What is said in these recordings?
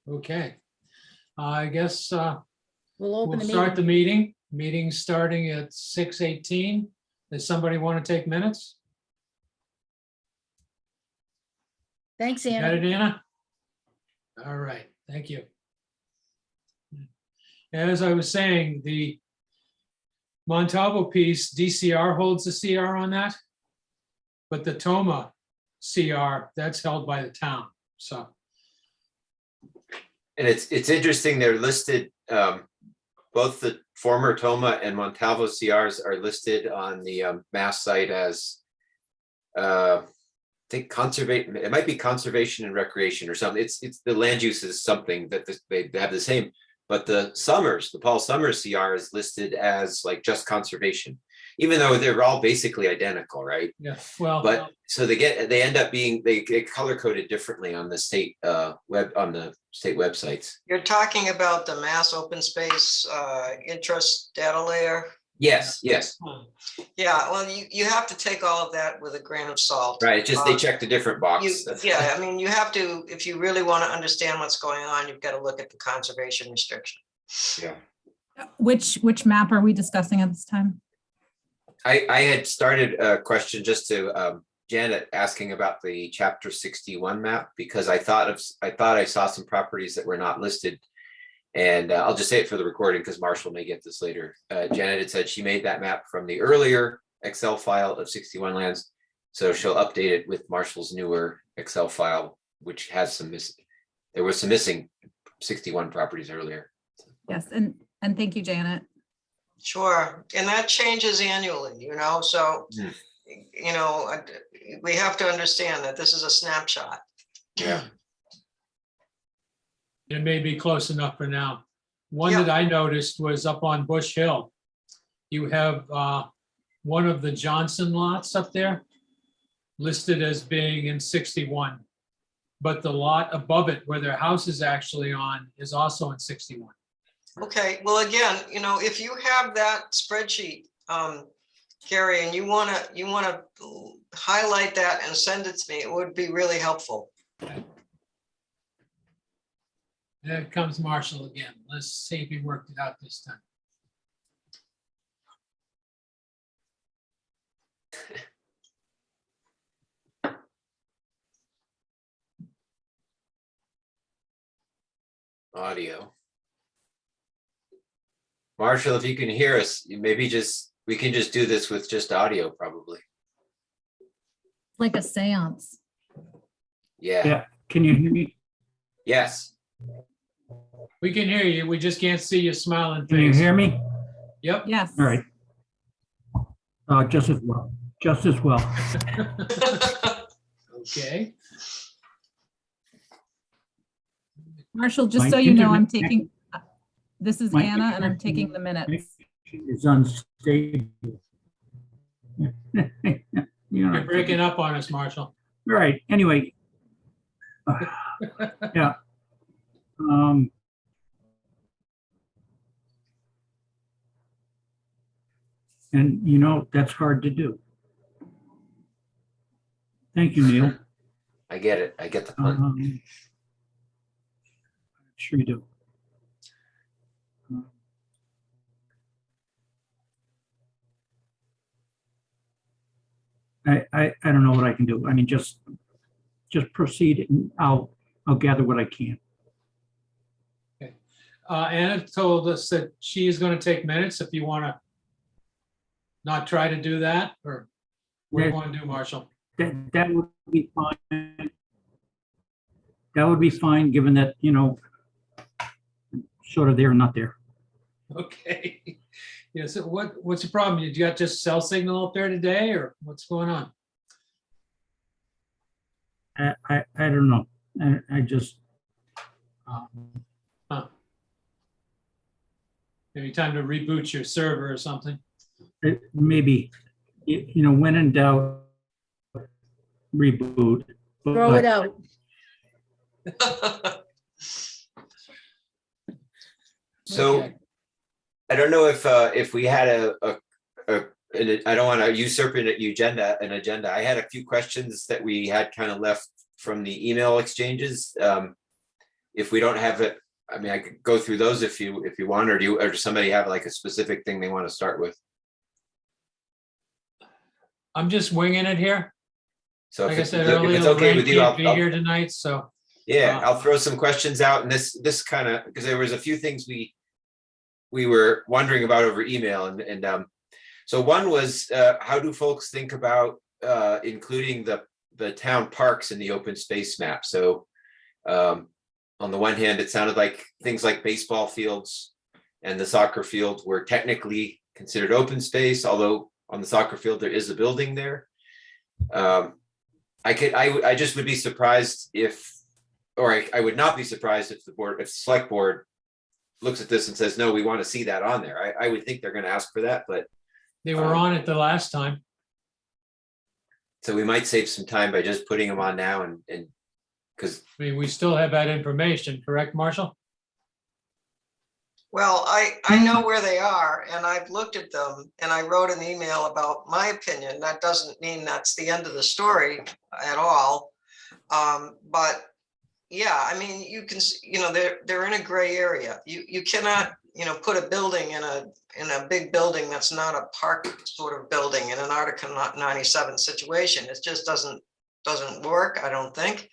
Okay. I guess We'll open we'll the start the meeting. meeting. Meeting's starting at 6:18. Does somebody want to take minutes? Thanks, Got Anna. it, Anna? All right, thank you. As I was saying, the Montalvo piece, DCR holds the CR on that. But the Toma CR, that's held by the town, so. And it's interesting, they're listed, both the former Toma and Montalvo CRs are listed on the Mass site as, I think conservation, it might be conservation and recreation or something. It's the land use is something that they have the same, but the Summers, the Paul Summers CR is listed as like just conservation, even though they're all basically identical, right? Yeah, well. But so they end up being, they get color coded differently on the state state websites. You're talking about the Mass Open Space interest data layer? Yes, yes, Yeah, well, you have to take all of that with a grain of salt. right. It's just they checked a different box. Yeah, I mean, you have to, if you really want to understand what's going on, you've got to look at the conservation restriction. Yeah. Which map are we discussing at this time? I had started a question just to Janet asking about the chapter 61 map, because I thought I saw some properties that were not listed. And I'll just say it for the recording because Marshall may get this later. Janet had said she made that map from the earlier Excel file of 61 lands. So she'll update it with Marshall's newer Excel file, which has some there was some missing 61 properties earlier. Yes, and thank you, Janet. Sure, and that changes annually, so, we have to understand that this is a snapshot. Yeah. It may be close enough for now. One Yeah. that I noticed was up on Bush Hill. You have one of the Johnson lots up there listed as being in 61. But the lot above it where their house is actually on is also in 61. Okay, well, again, if you have that spreadsheet, Gary, and you wanna highlight that and send it to me, it would be really helpful. There comes Marshall again. Let's see if he worked it out this time. Audio. Marshall, if you can hear us, maybe we can just do this with just audio probably. Like a seance. Yeah. Yeah, can you hear me? Yes. We can hear you. We just can't see your smiling Can you face. hear me? Yep. Yes. All right. Just as well, just as well. Okay. Marshall, just My so you know, I'm internet taking, this is my Anna and I'm internet taking the minutes. It's unstable. You You're know, breaking up on us, Marshall. right, anyway. Yeah. And that's hard to do. Thank you, Neil. I get it. I get the pun. Sure you do. I don't know what I can do. I mean, just proceed and I'll gather what I can. Anna told us that she is going to take minutes if you want to not try to do that, or what do you want to do, Marshall? That would be fine. That would be fine, given that, sort of there and not there. Okay. Yeah, so what's the problem? You got just cell signal up there today, or what's going on? I don't know. I just, Maybe time to reboot your server or something. maybe, when in doubt, reboot. Throw it out. So Okay. I don't know if we had I don't want to usurp an agenda. I had a few questions that we had kind of left from the email exchanges. if we don't have it, I mean, I could go through those if you want, or does somebody have like a specific thing they want to start with? I'm just winging it here. So Like if I it's, said if earlier, it's okay Lorraine with you, can't be here tonight, so yeah, I'll throw some questions out, and this kind of, because there was a few things we were wondering about over email, and so one was, how do folks think about including the town parks in the open space map? So on the one hand, it sounded like things like baseball fields and the soccer field were technically considered open space, although on the soccer field there is a building there. I just would be surprised if, or I would not be surprised if the select board looks at this and says, no, we want to see that on there. I would think they're going to ask for that, but they were on it the last time. so we might save some time by just putting them on now, and because I mean, we still have that information, correct, Marshall? Well, I know where they are and I've looked at them and I wrote an email about my opinion. That doesn't mean that's the end of the story at all. But yeah, I mean, you can, they're in a gray area. You cannot, put a building in a big building that's not a park sort of building in an Article 97 situation. It just doesn't work, I don't think,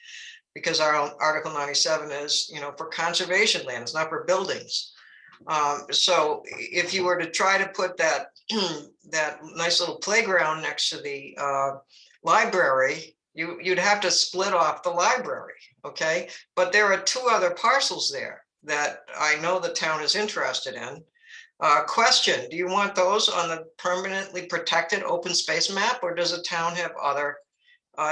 because our Article 97 is, for conservation land. It's not for buildings. So if you were to try to put that that nice little playground next to the library, you'd have to split off the library, okay? But there are two other parcels there that I know the town is interested in. Question, do you want those on the permanently protected open space map, or does the town have other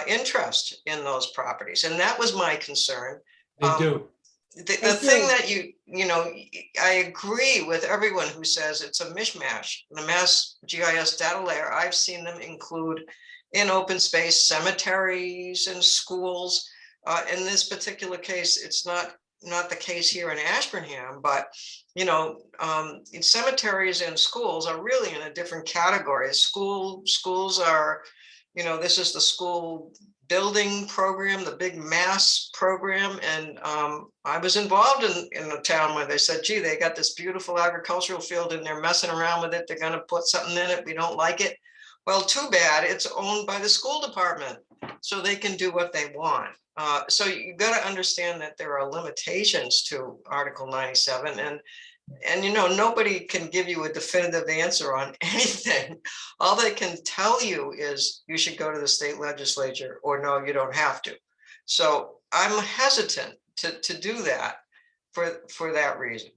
interest in those properties? And that was my concern. They do. The I thing do. that I agree with everyone who says it's a mishmash. The Mass GIS data layer, I've seen them include in open space cemeteries and schools. In this particular case, it's not the case here in Ashburnham, but cemeteries and schools are really in a different category. Schools are, this is the school building program, the big mass program. And I was involved in a town where they said, gee, they got this beautiful agricultural field and they're messing around with it. They're going to put something in it. We don't like it. Well, too bad. It's owned by the school department, so they can do what they want. So you got to understand that there are limitations to Article 97, and nobody can give you a definitive answer on anything. All they can tell you is you should go to the state legislature, or no, you don't have to. So I'm hesitant to do that for that reason.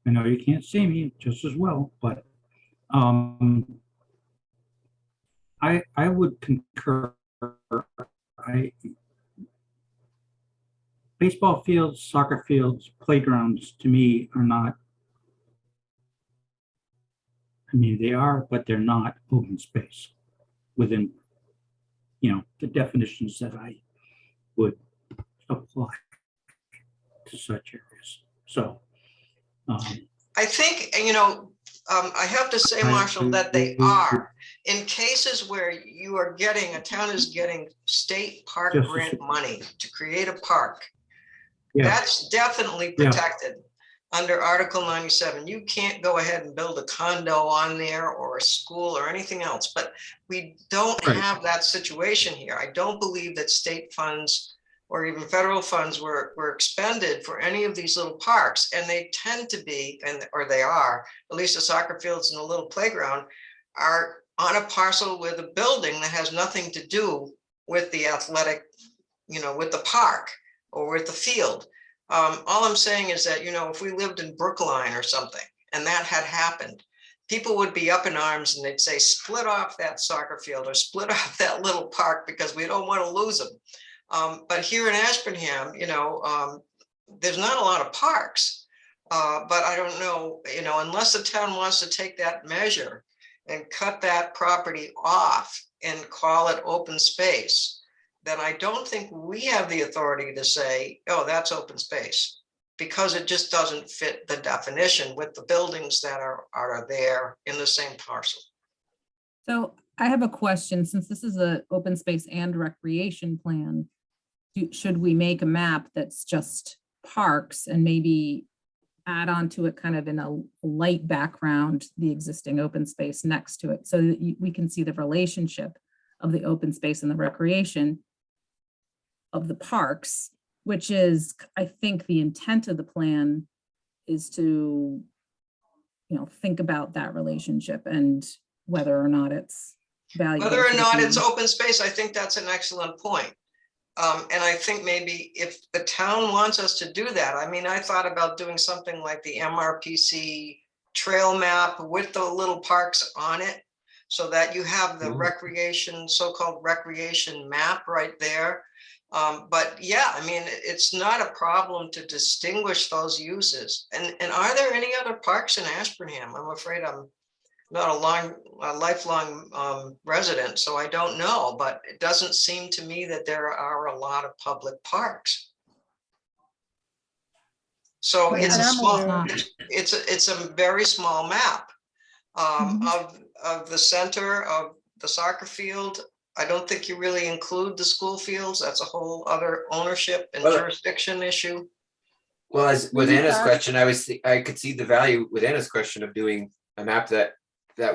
I know you can't see me just as well, but I would concur. Baseball fields, soccer fields, playgrounds, to me are not, I mean, they are, but they're not open space within, the definitions that I would apply to such areas. So I think, I have to say, Marshall, that they are. In cases where a town is getting state park Just a grant sec. money to create a park, Yeah. that's definitely Yeah. protected under Article 97. You can't go ahead and build a condo on there or a school or anything else, but we don't Right. have that situation here. I don't believe that state funds or even federal funds were expended for any of these little parks, and they tend to be, or they are, at least the soccer fields and the little playground, are on a parcel with a building that has nothing to do with the athletic, with the park or with the field. All I'm saying is that, if we lived in Brookline or something, and that had happened, people would be up in arms and they'd say, split off that soccer field or split off that little park because we don't want to lose them. But here in Ashburnham, there's not a lot of parks, but I don't know, unless the town wants to take that measure and cut that property off and call it open space, then I don't think we have the authority to say, oh, that's open space, because it just doesn't fit the definition with the buildings that are there in the same parcel. So I have a question, since this is a open space and recreation plan. Should we make a map that's just parks and maybe add on to it kind of in a light background, the existing open space next to it, so that we can see the relationship of the open space and the recreation of the parks, which is, I think the intent of the plan is to, think about that relationship and whether or not it's valuable. Whether or to the not it's community. open space, I think that's an excellent point. And I think maybe if the town wants us to do that, I mean, I thought about doing something like the MRPC trail map with the little parks on it, so that you have the recreation, so-called recreation map right there. But yeah, I mean, it's not a problem to distinguish those uses. And are there any other parks in Ashburnham? I'm afraid I'm not a lifelong resident, so I don't know, but it doesn't seem to me that there are a lot of public parks. So Right. it's a That I'm small, aware of. it's a very small map of the center of the soccer field. I don't think you really include the school fields. That's a whole other ownership and Well, jurisdiction issue. Well, as with Maybe Anna's that- question, I could see the value with Anna's question of doing a map that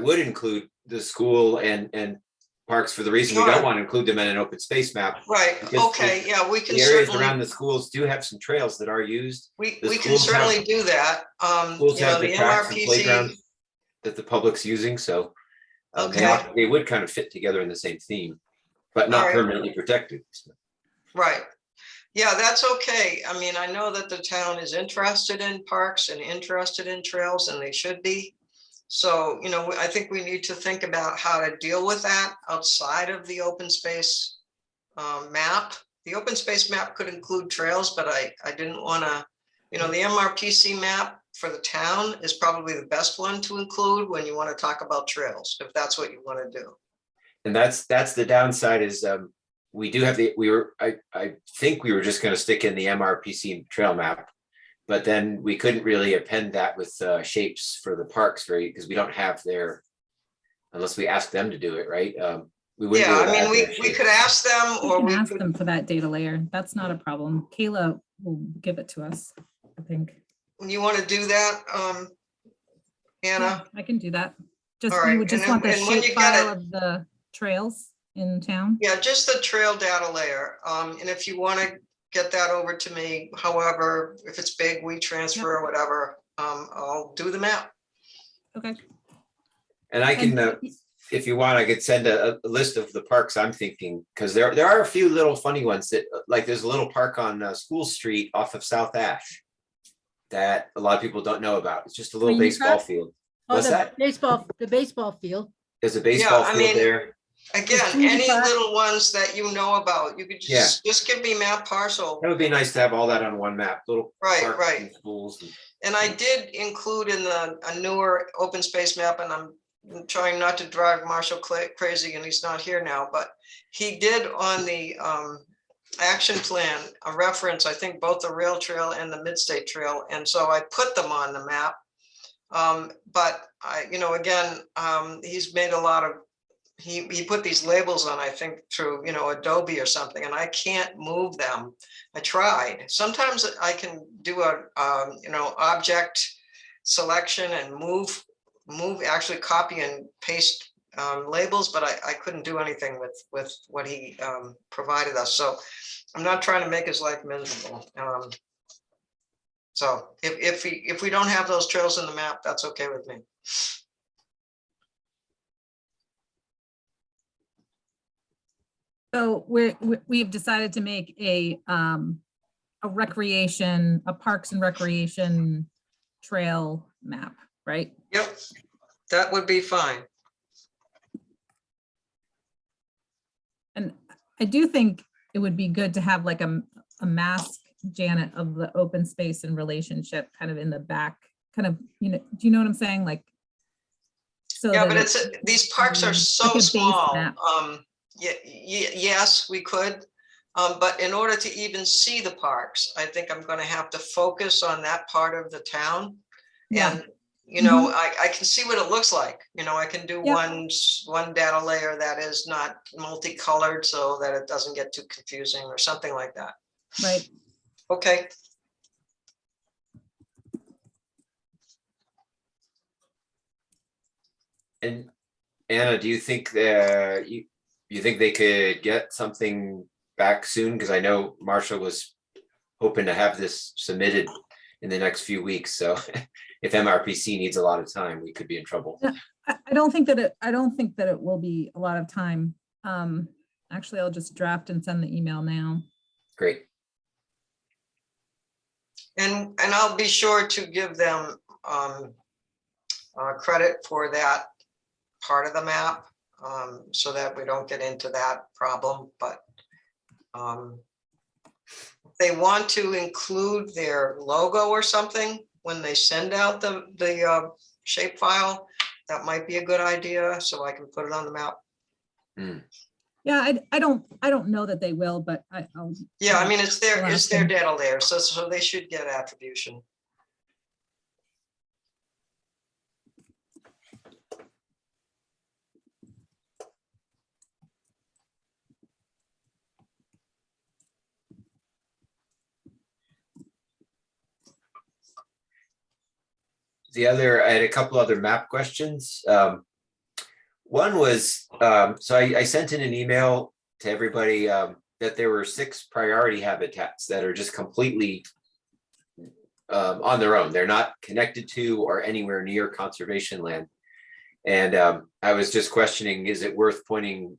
would include the school and parks, for the reason we Sure. don't want to include them in an open space map. Right, Because okay, yeah, we can The areas around certainly, the schools do have some trails that are used. we the can schools have- certainly do that. Schools You know, have the the tracks and MRPC, playgrounds that the public's using, so Okay. they would kind of fit together in the same theme, but not Alright. permanently protected. right. Yeah, that's okay. I mean, I know that the town is interested in parks and interested in trails, and they should be. So, I think we need to think about how to deal with that outside of the open space map. The open space map could include trails, but I didn't want to, the MRPC map for the town is probably the best one to include when you want to talk about trails, if that's what you want to do. And that's the downside is we do have I think we were just going to stick in the MRPC trail map, but then we couldn't really append that with shapes for the parks because we don't have unless we ask them to do it, right? We wouldn't be Yeah, able to I mean, add we their we shapes. could ask them, We or can we ask could, them for that data layer. That's not a problem. Kayla will give it to us, I think. you want to do that, Anna? Yeah, I can do that. Just, All right, you would just and want the then- and when you shape get file it- of the trails in town? Yeah, just the trail data layer. And if you want to get that over to me, however, if it's big, we transfer or whatever, I'll do the map. Okay. And I can, And- if you want, I could send a list of the parks I'm thinking, because there are a few little funny ones that, like, there's a little park on School Street off of South Ash that a lot of people don't know about. It's just a little Green baseball Cup? field. Oh, What's that? the baseball field. There's a baseball I field mean, there. Again, Green any Cup? little ones that you know about, you could just give me map parcel. That would be nice to have all that on one map, little Right, parks right. and schools. And I did include in a newer open space map, and I'm trying not to drive Marshall crazy, and he's not here now, but he did on the action plan, a reference, I think both the rail trail and the Midstate Trail. And so I put them on the map. But again, he's made a lot of, he put these labels on, I think through, Adobe or something, and I can't move them. I tried. Sometimes I can do a, object selection and move, actually copy and paste labels, but I couldn't do anything with what he provided us. So I'm not trying to make his life miserable. So if we don't have those trails in the map, that's okay with me. So we've decided to make a parks and recreation trail map, right? Yep, that would be fine. And I do think it would be good to have like a mask, Janet, of the open space and relationship kind of in the back, kind of, do you know what I'm saying? Like, so Yeah, that but these parks are like so a base small. map. Yes, we could. But in order to even see the parks, I think I'm going to have to focus on that part of the town. Yeah. And you know, I can see what it looks like. You know, I can do Yep. one data layer that is not multicolored so that it doesn't get too confusing or something like that. Right. Okay, And Anna, do you think that you think they could get something back soon? Because I know Marshall was hoping to have this submitted in the next few weeks. So if MRPC needs a lot of time, we could be in trouble. Yeah. I don't think that it will be a lot of time. Actually, I'll just draft and send the email now. Great. and I'll be sure to give them credit for that part of the map, so that we don't get into that problem, but if they want to include their logo or something when they send out the shape file, that might be a good idea, so I can put it on the map. Yeah, I don't know that they will, but I'll. Yeah, I mean, it's their I'll ask them. data layer, so they should get attribution. I had a couple other map questions. One was, so I sent in an email to everybody that there were 6 priority habitats that are just completely on their own. They're not connected to or anywhere near conservation land. And I was just questioning, is it worth pointing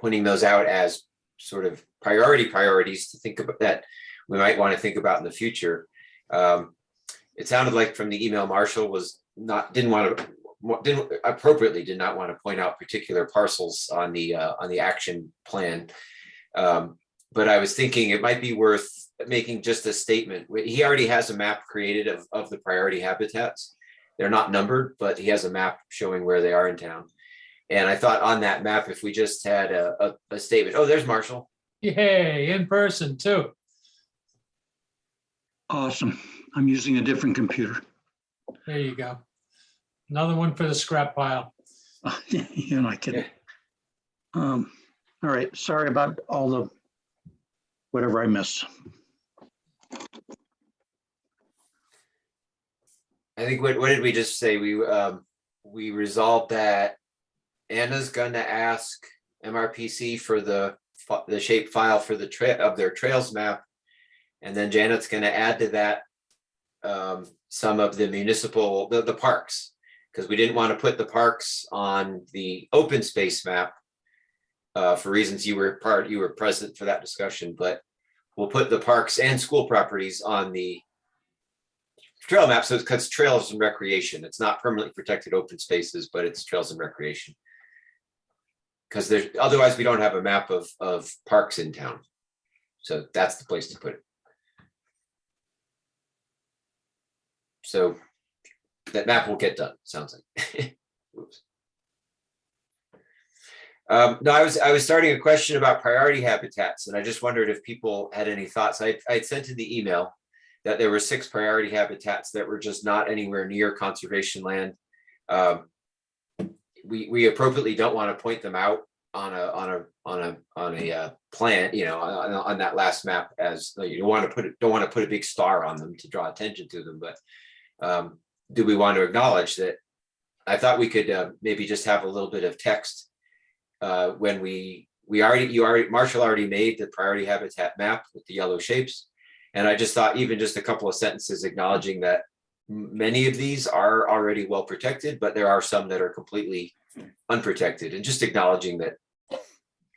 those out as sort of priorities to think about that we might want to think about in the future. It sounded like from the email, Marshall didn't appropriately did not want to point out particular parcels on the action plan. But I was thinking it might be worth making just a statement. He already has a map created of the priority habitats. They're not numbered, but he has a map showing where they are in town. And I thought on that map, if we just had a statement, oh, there's Marshall. Yay, in person too. Awesome. I'm using a different computer. There you go. Another one for the scrap pile. You're not kidding. All right, sorry about all the whatever I missed. I think what did we just say? We resolved that Anna's gonna ask MRPC for the shape file for their trails map. And then Janet's gonna add to that some of the municipal, the parks, because we didn't want to put the parks on the open space map for reasons you were present for that discussion, but we'll put the parks and school properties on the trail map. So it's trails and recreation. It's not permanently protected open spaces, but it's trails and recreation. Because otherwise we don't have a map of parks in town. So that's the place to put it. So that map will get done, sounds like. Oops. No, I was starting a question about priority habitats, and I just wondered if people had any thoughts. I'd sent in the email that there were 6 priority habitats that were just not anywhere near conservation land. We appropriately don't want to point them out on a plan, on that last map, as you don't want to put a big star on them to draw attention to them, but do we want to acknowledge that? I thought we could maybe just have a little bit of text when Marshall already made the priority habitat map with the yellow shapes. And I just thought even just a couple of sentences acknowledging that many of these are already well protected, but there are some that are completely unprotected, and just acknowledging that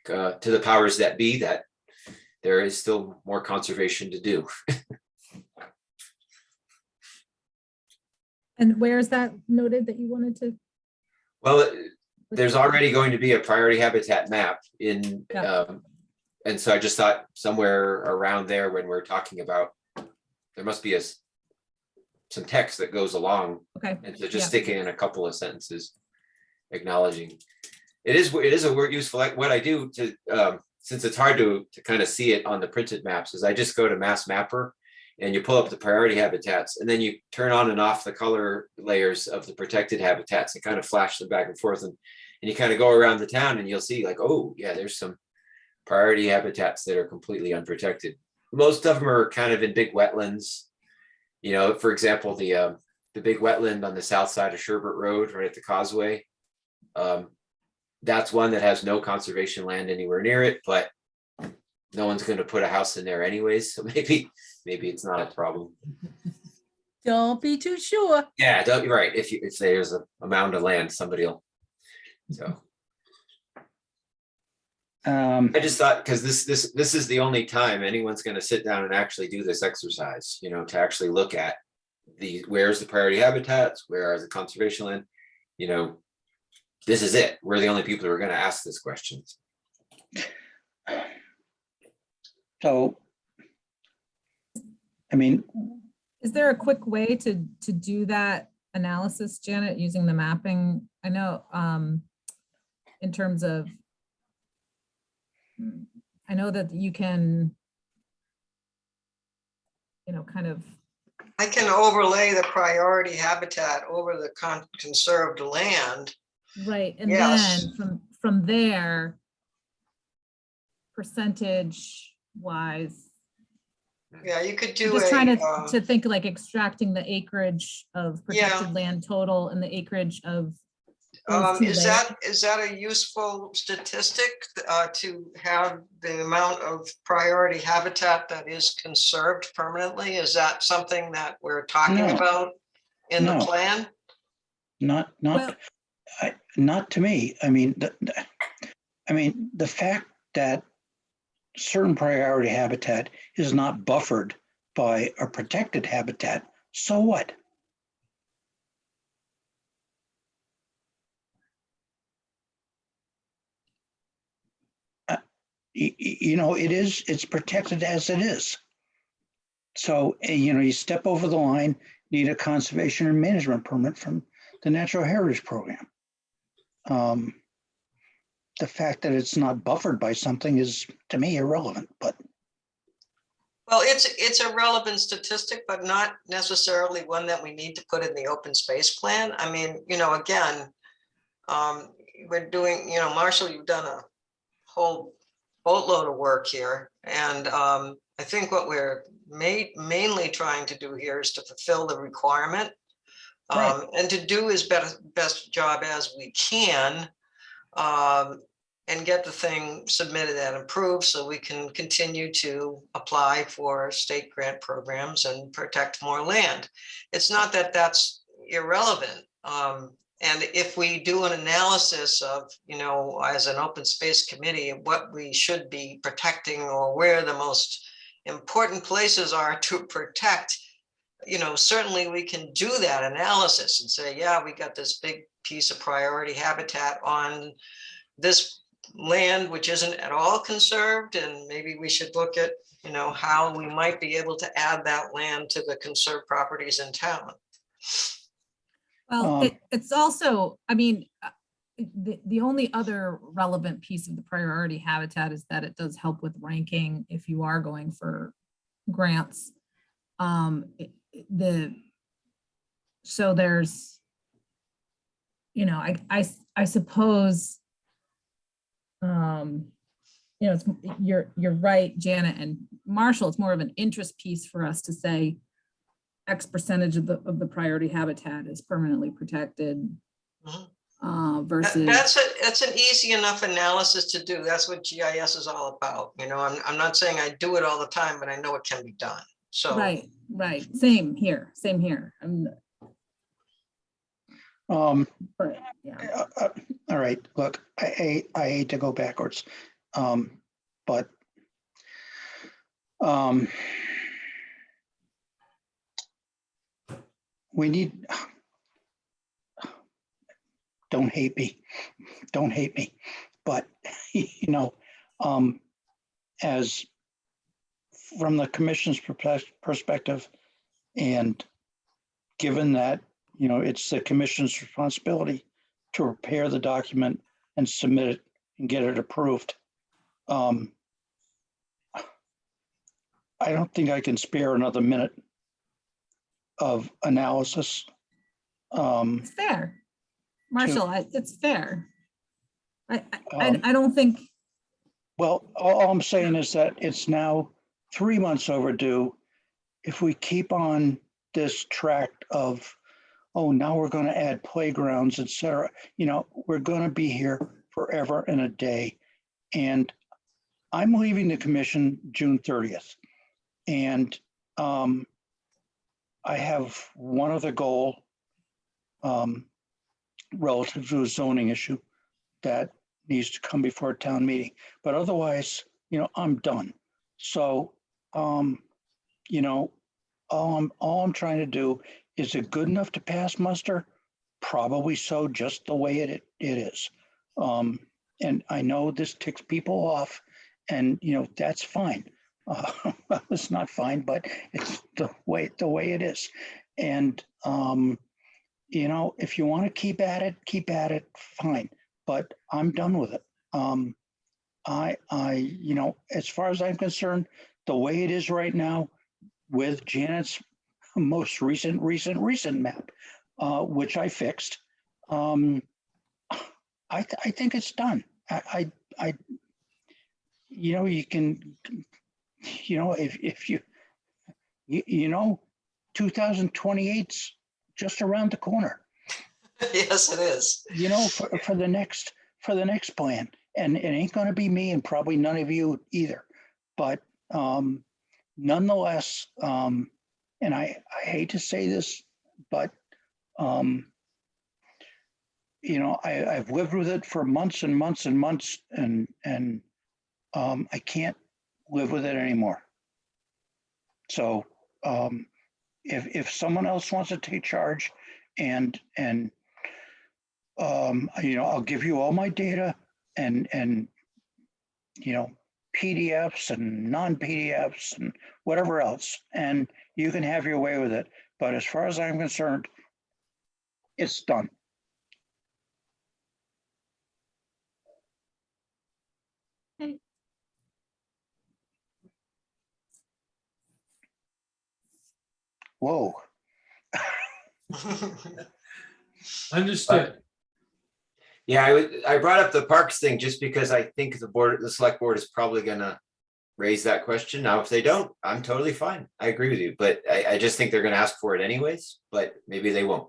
to the powers that be, that there is still more conservation to do. And where is that noted that you wanted to? Well, there's already going to be a priority habitat map in, Yeah. And so I just thought somewhere around there, when we're talking about, there must be some text that goes along. Okay. And so just Yeah. sticking in a couple of sentences acknowledging. It is a word useful, like what I do to, since it's hard to kind of see it on the printed maps, is I just go to Mass Mapper and you pull up the priority habitats, and then you turn on and off the color layers of the protected habitats and kind of flash them back and forth, and you kind of go around the town and you'll see like, oh yeah, there's some priority habitats that are completely unprotected. Most of them are kind of in big wetlands. You know, for example, the big wetland on the south side of Sherbert Road, right at the causeway. That's one that has no conservation land anywhere near it, but no one's going to put a house in there anyways. So maybe it's not a problem. Don't be too sure. Yeah, you're right. If there's a mound of land, somebody will. So I just thought, because this is the only time anyone's going to sit down and actually do this exercise, you know, to actually look at where's the priority habitats, where are the conservation land, you know, this is it. We're the only people who are going to ask this question. So, I mean, Is there a quick way to do that analysis, Janet, using the mapping? I know in terms of, I know that you can, you know, kind of. I can overlay the priority habitat over the conserved land. Right, and Yes. then from there, percentage wise. Yeah, you could I'm do just trying a, to think like extracting the acreage of Yeah. protected land total and the acreage of. those two is layers. that a useful statistic to have the amount of priority habitat that is conserved permanently? Is that something that we're talking No. about in the No. plan? not, Well- not to me. I mean, the fact that certain priority habitat is not buffered by a protected habitat, so what? You know, it's protected as it is. So, you know, you step over the line, need a conservation and management permit from the Natural Heritage Program. The fact that it's not buffered by something is, to me, irrelevant, but Well, it's a relevant statistic, but not necessarily one that we need to put in the open space plan. I mean, you know, again, we're doing, you know, Marshall, you've done a whole boatload of work here. And I think what we're mainly trying to do here is to fulfill the requirement Right. and to do as best job as we can and get the thing submitted and approved so we can continue to apply for state grant programs and protect more land. It's not that that's irrelevant. And if we do an analysis of, you know, as an open space committee, what we should be protecting or where the most important places are to protect, you know, certainly we can do that analysis and say, yeah, we got this big piece of priority habitat on this land, which isn't at all conserved. And maybe we should look at, you know, how we might be able to add that land to the conserved properties in town. Well, it's also, I mean, the only other relevant piece of the priority habitat is that it does help with ranking if you are going for grants. So there's, you know, I suppose, you know, it's, you're right, Janet and Marshall, it's more of an interest piece for us to say X percentage of the priority habitat is permanently protected versus. That's an easy enough analysis to do. That's what GIS is all about. You know, I'm not saying I do it all the time, but I know it can be done. So Right. Same here. Yeah. all right, look, I hate to go backwards. But we need, don't hate me, but you know, as from the commission's perspective, and given that, you know, it's the commission's responsibility to prepare the document and submit it and get it approved. I don't think I can spare another minute of analysis. It's fair. Marshall, it's fair. Um, I don't think, Well, all I'm saying is that it's now 3 months overdue. If we keep on this track of, oh, now we're going to add playgrounds, et cetera, we're going to be here forever and a day. And I'm leaving the commission June 30th. And I have one other goal relative to a zoning issue that needs to come before a town meeting. But otherwise, I'm done. So, all I'm trying to do, is it good enough to pass muster? Probably so, just the way it is. And I know this ticks people off, and that's fine. It's not fine, but it's the way it is. And if you want to keep at it, fine. But I'm done with it. As far as I'm concerned, the way it is right now, with Janet's most recent map, which I fixed, I think it's done. You can, if you 2028's just around the corner. Yes, it is. For the next plan, and it ain't going to be me, and probably none of you either. But nonetheless, and I hate to say this, but I've lived with it for months and months and months, and I can't live with it anymore. So if someone else wants to take charge, and I'll give you all my data and PDFs and non-PDFs and whatever else, and you can have your way with it. But as far as I'm concerned, it's done. Okay. Whoa. Understood. Yeah, I brought up the parks thing just because I think the select board is probably gonna raise that question. Now, if they don't, I'm totally fine. I agree with you, but I just think they're gonna ask for it anyways, but maybe they won't.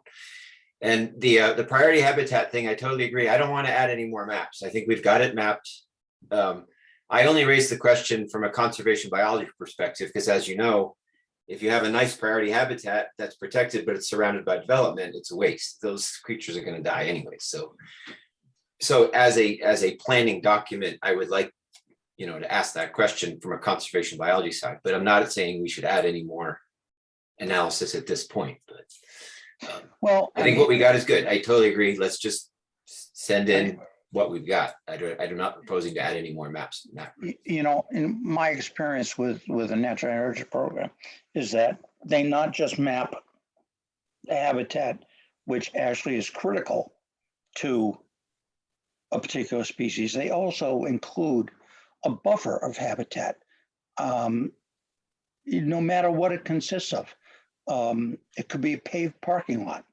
And the priority habitat thing, I totally agree. I don't want to add any more maps. I think we've got it mapped. I only raised the question from a conservation biology perspective, because as you know, if you have a nice priority habitat that's protected, but it's surrounded by development, it's a waste. Those creatures are going to die anyway. So as a planning document, I would like, to ask that question from a conservation biology side, but I'm not saying we should add any more analysis at this point. But Well, I think what we got is good. I totally agree. Let's just send in what we've got. I do not proposing to add any more maps. In my experience with the natural heritage program, is that they not just map the habitat, which actually is critical to a particular species, they also include a buffer of habitat, no matter what it consists of. It could be a paved parking lot,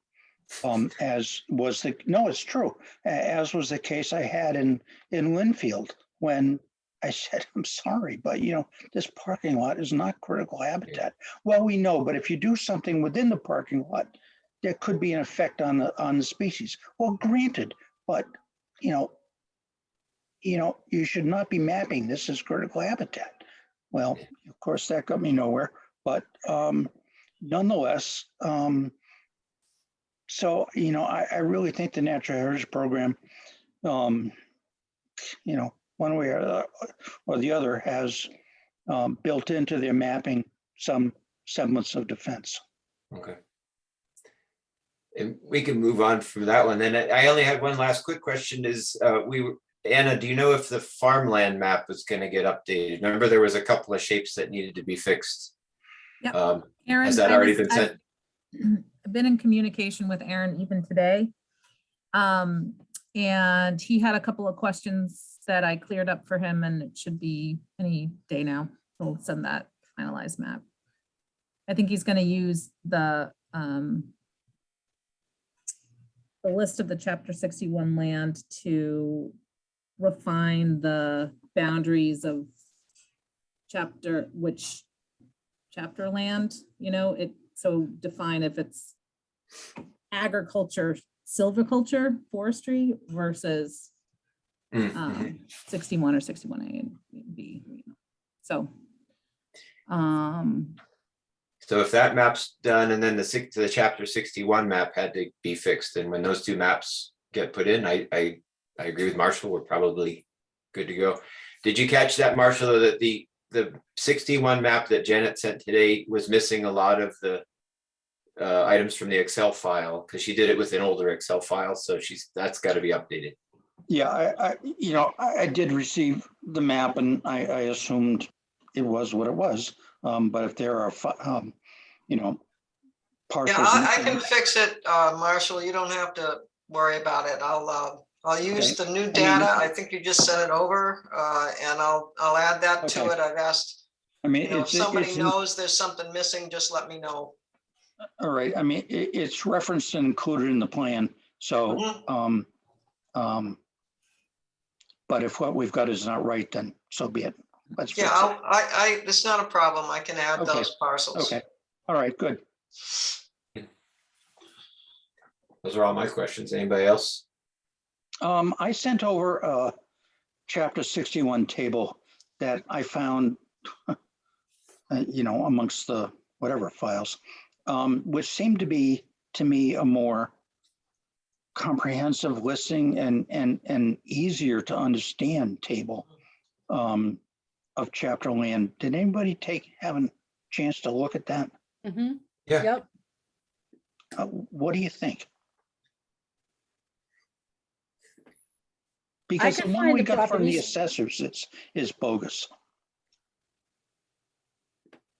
as was it's true, as was the case I had in Linfield, when I said, I'm sorry, but this parking lot is not critical habitat. Well, we know, but if you do something within the parking lot, there could be an effect on the species. Well, granted, but you should not be mapping this as critical habitat. Well, of course, that got me nowhere, but nonetheless, so I really think the natural heritage program, one way or the other, has built into their mapping some semblance of defense. Okay. And we can move on from that one. Then I only had one last quick question is, Anna, do you know if the farmland map is going to get updated? Remember, there was a couple of shapes that needed to be fixed. Yep. Aaron, has that already been sent? I've been in communication with Aaron even today. And he had a couple of questions that I cleared up for him, and it should be any day now. We'll send that finalized map. I think he's gonna use the list of the chapter 61 land to refine the boundaries of which chapter land, so define if it's agriculture, silviculture, forestry versus 61 or 61A and B. So, So if that map's done and then the chapter 61 map had to be fixed, and when those two maps get put in, I agree with Marshall, we're probably good to go. Did you catch that, Marshall, though, that the 61 map that Janet sent today was missing a lot of the items from the Excel file, because she did it with an older Excel file, so that's got to be updated. Yeah, I did receive the map and I assumed it was what it was. But if there are, parcels. Yeah, I can fix it, Marshall. You don't have to worry about it. I'll use the new data. I think you just sent it over, and I'll add that to Okay. it. I've asked, if somebody knows there's something missing, just let me know. All right, I mean, it's referenced and included in the plan, so, but if what we've got is not right, then so be it. Let's fix Yeah, it. it's not a problem. I can add Okay. those parcels. Okay, all right, good. Those are all my questions. Anybody else? I sent over a chapter 61 table that I found, amongst the whatever files, which seemed to be, to me, a more comprehensive listing and easier to understand table of chapter land. Did anybody have a chance to look at that? Mhm. Yeah. Yep. What do you think? Because the can one find we the got from the properties. assessors, is bogus.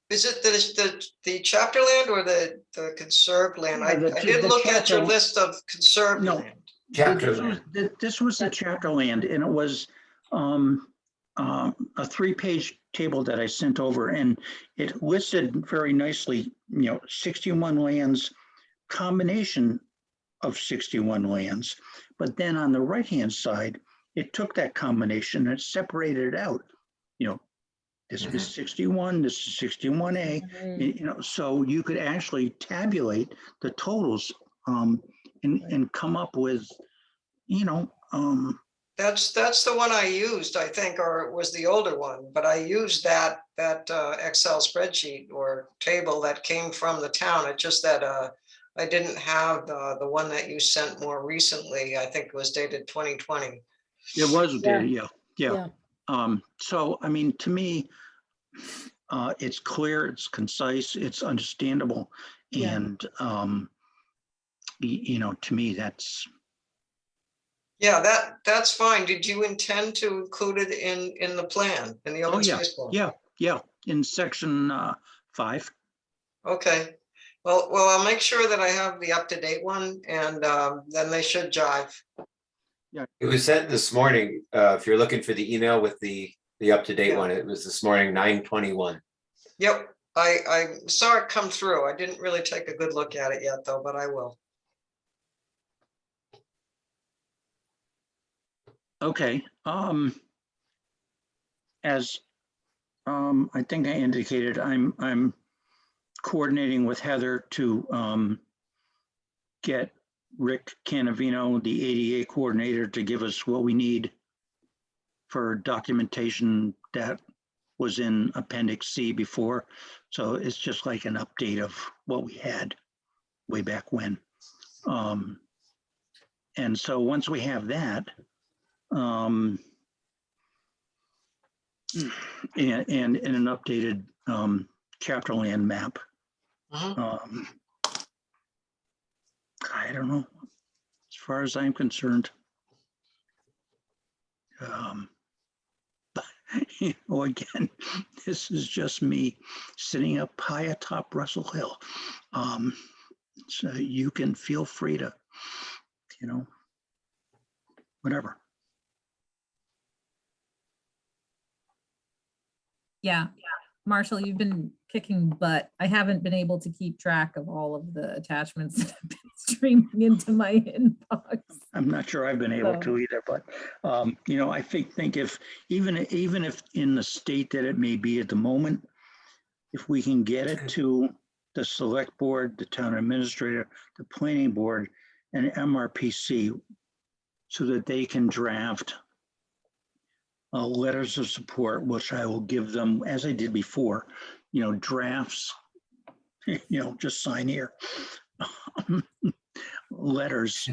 Is it the chapter land or the conserved land? Yeah, I did look at your chapter- list of conserved No. land. Chapter This was- This was the chapter land, and it was a 3-page table that I sent over, and it listed very nicely, 61 lands, combination of 61 lands. But then on the right-hand side, it took that combination and separated it out. This is 61, this is 61A, so you could actually tabulate the totals and come up with, That's the one I used, I think, or it was the older one, but I used that Excel spreadsheet or table that came from the town. It's just that I didn't have the one that you sent more recently. I think it was dated 2020. it was, Yeah. yeah. Yeah. So, I mean, to me, it's clear, it's concise, it's understandable. Yeah. And, to me, that's, Yeah, that's fine. Did you intend to include it in the plan, in the oh, open yeah, space plan? yeah, in section 5. Okay, well, I'll make sure that I have the up-to-date one, and then they should jive. It was sent this morning. If you're looking for the email with the up-to-date Yeah. one, it was this morning, 9:21. Yep, I saw it come through. I didn't really take a good look at it yet, though, but I will. Okay, as I think I indicated, I'm coordinating with Heather to get Rick Canavino, the ADA coordinator, to give us what we need for documentation that was in Appendix C before. So it's just like an update of what we had way back when. And so once we have that, and an updated chapter land map, Mhm. I don't know, as far as I'm concerned. Again, this is just me sitting up high atop Russell Hill. So you can feel free to, whatever. Yeah, Marshall, you've been kicking butt. I haven't been able to keep track of all of the attachments that have been streaming into my inbox. I'm not sure I've been able So- to either, but, I think if, even if in the state that it may be at the moment, if we can get it to the select board, the town administrator, the planning board, and MRPC, so that they can draft letters of support, which I will give them, as I did before, drafts, just sign here. Letters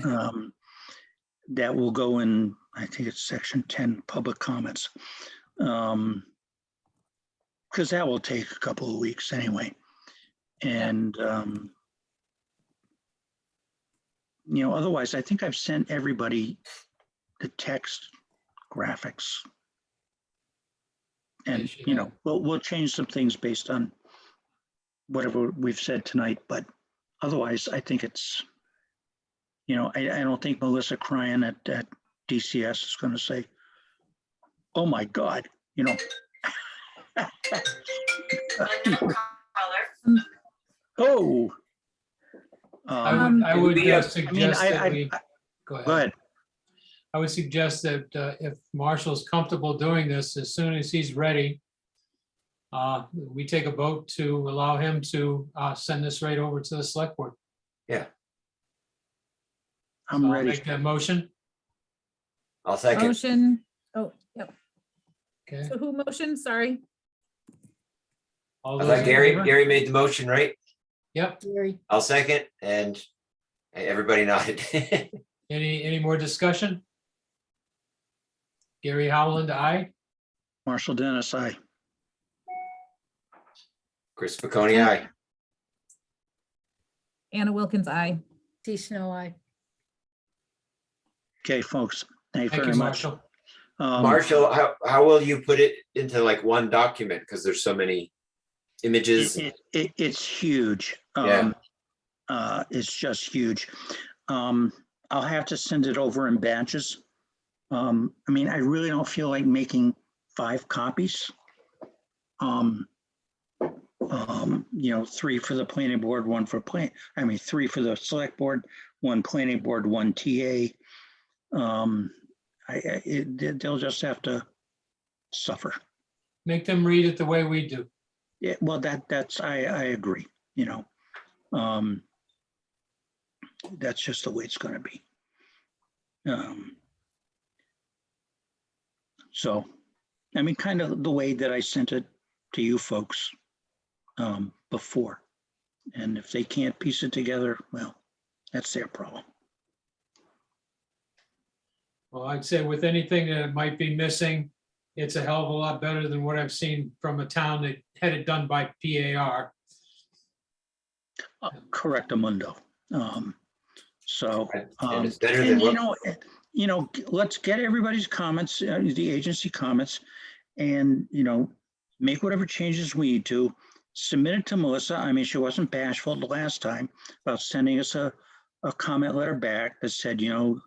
that will go in, I think it's section 10, public comments. Because that will take a couple of weeks anyway. And, otherwise, I think I've sent everybody the text graphics. And, Yes, you have. we'll change some things based on whatever we've said tonight, but otherwise, I think it's, I don't think Melissa crying at DCS is going to say, oh my God, oh. I would we, suggest that we, go Go ahead. ahead. I would suggest that if Marshall's comfortable doing this, as soon as he's ready, we take a vote to allow him to send this right over to the select board. I'm So I'll ready. Make that motion. I'll second. Motion, oh, yep. Okay. So who motioned? Sorry. All I those thought in Gary, favor? Gary made the motion, right? Yep. I'll second, and everybody nodded. Any more discussion? Gary Howland, aye. Marshall Dennis, aye. Chris McConey, aye. Anna Wilkins, aye. T Snow, I. Okay, folks, thank you Thank very you, much. Marshall. Marshall, how will you put it into like one document? Because there's so many images. It's huge. Yeah. It's just huge. I'll have to send it over in batches. I really don't feel like making 5 copies. 3 for the planning board, 1 for 3 for the select board, 1 planning board, 1 TA. They'll just have to suffer. Make them read it the way we do. Yeah, well, that's, I agree, that's just the way it's gonna be. So, kind of the way that I sent it to you folks before. And if they can't piece it together, well, that's their problem. Well, I'd say with anything that might be missing, it's a hell of a lot better than what I've seen from a town that had it done by PAR. Correctamundo. So, And it's better than what, let's get everybody's comments, the agency comments, and, make whatever changes we need to. Submit it to Melissa. She wasn't bashful the last time about sending us a comment letter back that said, you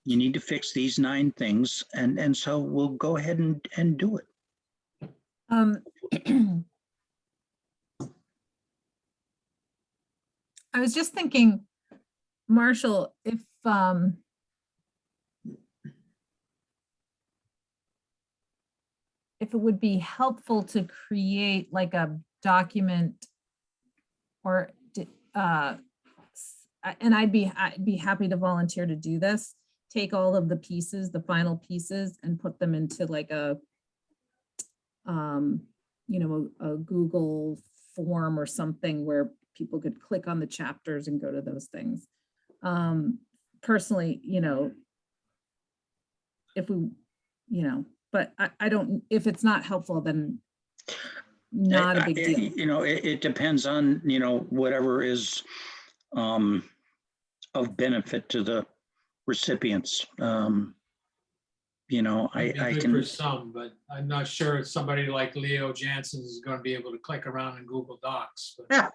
need to fix these 9 things. And so we'll go ahead and do it. I was just thinking, Marshall, if it would be helpful to create like a document or and I'd be happy to volunteer to do this. Take all of the pieces, the final pieces, and put them into like a Google form or something where people could click on the chapters and go to those things. Personally, if we, but I don't, if it's not helpful, then not a big deal. It depends on, whatever is of benefit to the recipients. It'd be I good can, for some, but I'm not sure if somebody like Leo Jansen is going to be able to click around in Google Docs. But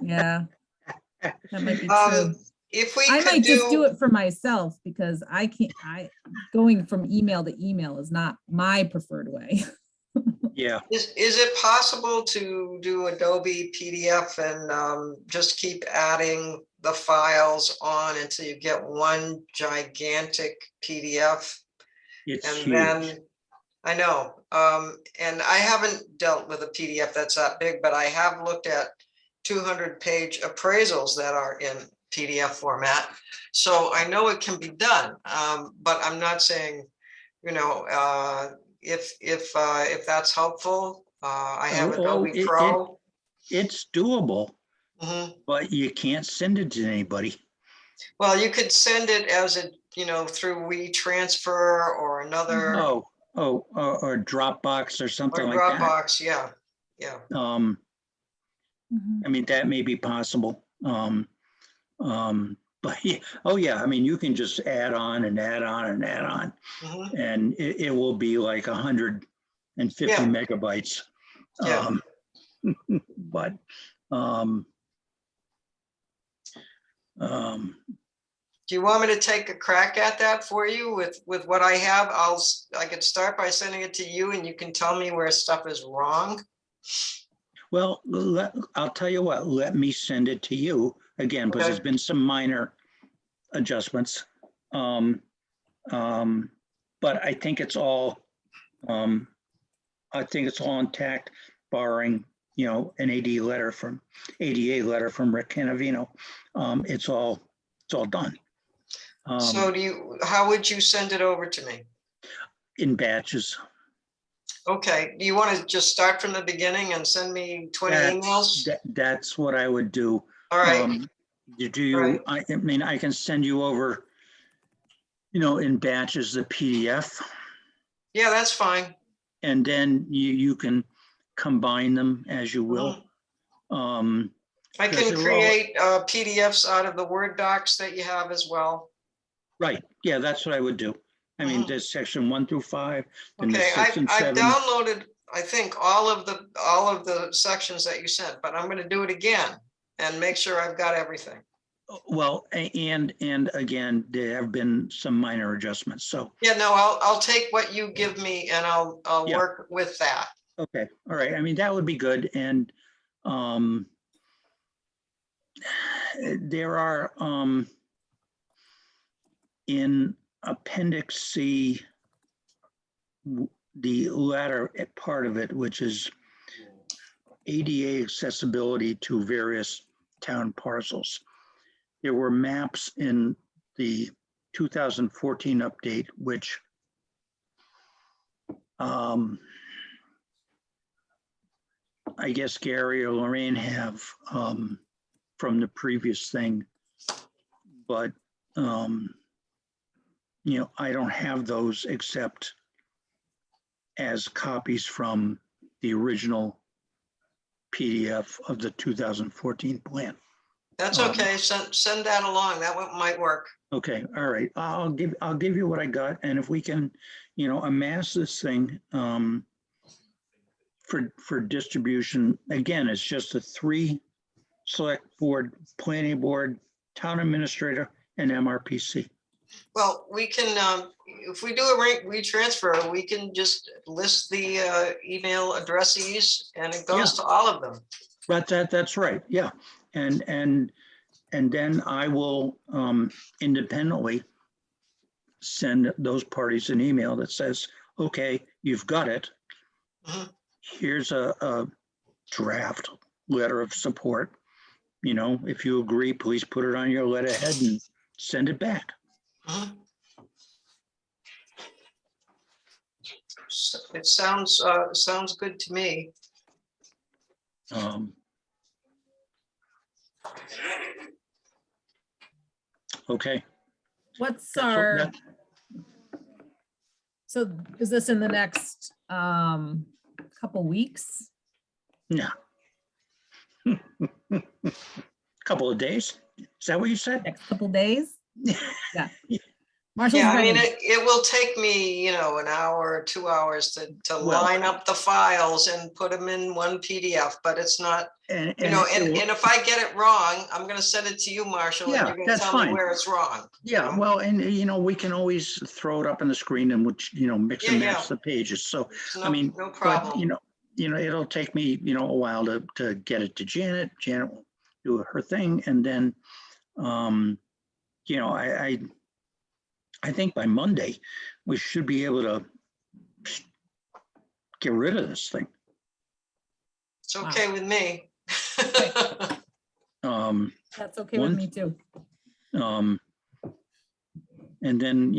Yeah. That might be true. If we I could might just do do, it for myself because going from email to email is not my preferred way. Yeah, Is it possible to do Adobe PDF and just keep adding the files on until you get one gigantic PDF? it's And huge. then, I know, and I haven't dealt with a PDF that's that big, but I have looked at 200-page appraisals that are in PDF format. So I know it can be done, but I'm not saying, if that's helpful, I have Oh, Adobe Pro. it's doable, Mhm. but you can't send it to anybody. Well, you could send it as a, through WeTransfer or another, Or Dropbox or or something like that. Dropbox, yeah, yeah. Mhm. I mean, that may be possible. But yeah, oh yeah, I mean, you can just add on and add on and add on, Mhm. and it will be like 150 Yeah. megabytes. Yeah. But um, Do you want me to take a crack at that for you with what I have? I could start by sending it to you and you can tell me where stuff is wrong. well, I'll tell you what, let me send it to you again, because there's Okay. been some minor adjustments. But I think it's all, intact, barring, an ADA letter from Rick Canavino. It's all done. So how would you send it over to me? In batches. Okay, do you want to just start from the beginning and send me 20 emails? That's what I would do. All right, Do you, right. I mean, I can send you over, in batches, the PDF, Yeah, that's fine. and then you can combine them as you will. I Because can they're all- create PDFs out of the Word docs that you have as well. Right, yeah, that's what I would do. I mean, Mhm. there's section 1 through 5, then there's Okay, 6 and I've 7. downloaded, I think, all of the sections that you sent, but I'm gonna do it again and make sure I've got everything. Well, and again, there have been some minor adjustments, so, Yeah, no, I'll take what you give me and I'll Yeah. work with that. okay, all right, I mean, that would be good, and there are, in Appendix C, the latter part of it, which is ADA accessibility to various town parcels. There were maps in the 2014 update, which I guess Gary or Lorraine have from the previous thing, but I don't have those except as copies from the original PDF of the 2014 plan. That's okay, send that along, that might work. Okay, all right. I'll give you what I got, and if we can, amass this thing for distribution. Again, it's just a 3 select board, planning board, town administrator, and MRPC. Well, we can, if we do a WeTransfer, we can just list the email addresses and it goes to all of them. But that's right, yeah. And then I will independently send those parties an email that says, okay, you've got it. Mhm. Here's a draft letter of support. If you agree, please put it on your letterhead and send it back. Mhm. It sounds good to me. Okay. What's So our, that- so is this in the next couple weeks? Yeah. Couple of days. Is that what you said? Next couple days? Yeah. Marshall's Yeah, I mean, gonna, it will take me, an hour or 2 hours to Well- line up the files and put them in one PDF, but it's not, And and if I get it wrong, I'm gonna send it to you, Marshall, and Yeah, you're gonna that's tell me fine. where it's wrong. yeah, well, and we can always throw it up on the screen and which, mix and Yeah, match yeah. the pages. So, It's I mean, no but problem. it'll take me, a while to get it to Janet. Janet will do her thing, and then, I think by Monday, we should be able to get rid of this thing. It's okay with me. That's okay with One- me too. And then,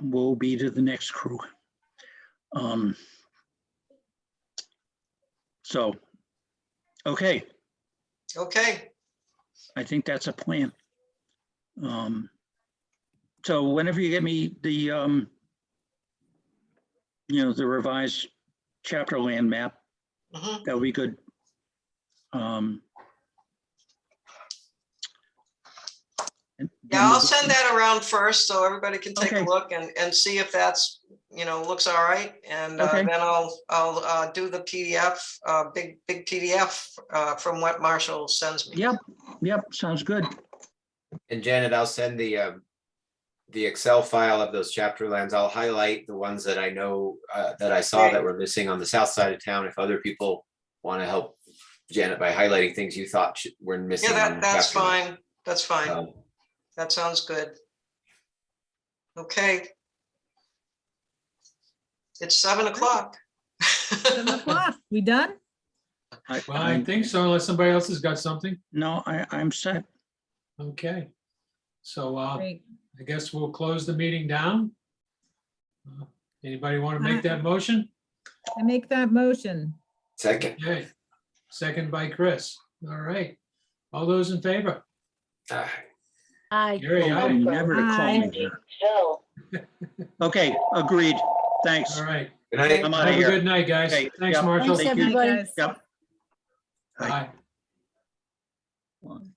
we'll be to the next crew. So, okay, Okay, I think that's a plan. So whenever you get me the, the revised chapter land map, mhm. that'll be good. And then Yeah, we'll I'll go- send that around first so everybody can take a Okay. look and see if that's, looks all right. And Okay. then I'll do the PDF, big PDF from what Marshall sends me. Yep, sounds good. And Janet, I'll send the Excel file of those chapter lands. I'll highlight the ones that I know that I saw that were missing on the south side of town. If other people want to help Janet by highlighting things you thought were missing. Yeah, on the that's chapter land. fine. That's fine. Um, That sounds good. Okay. It's 7:00. 7:00. We done? Well, I think so, unless somebody else has got something. No, I'm set. Okay. So Great. I guess we'll close the meeting down. Anybody want to make that motion? I make that motion. Second. Okay. Second by Chris. All right. All those in favor? Ah, Aye. Gary, Oh, aye. never to call me here. Okay, agreed. Thanks. All right. Good night. I'm out Have of a here. good night, guys. Okay, Thanks, yep. Marshall. Thanks, Thank you. everybody. Guys. Yep. Bye. One.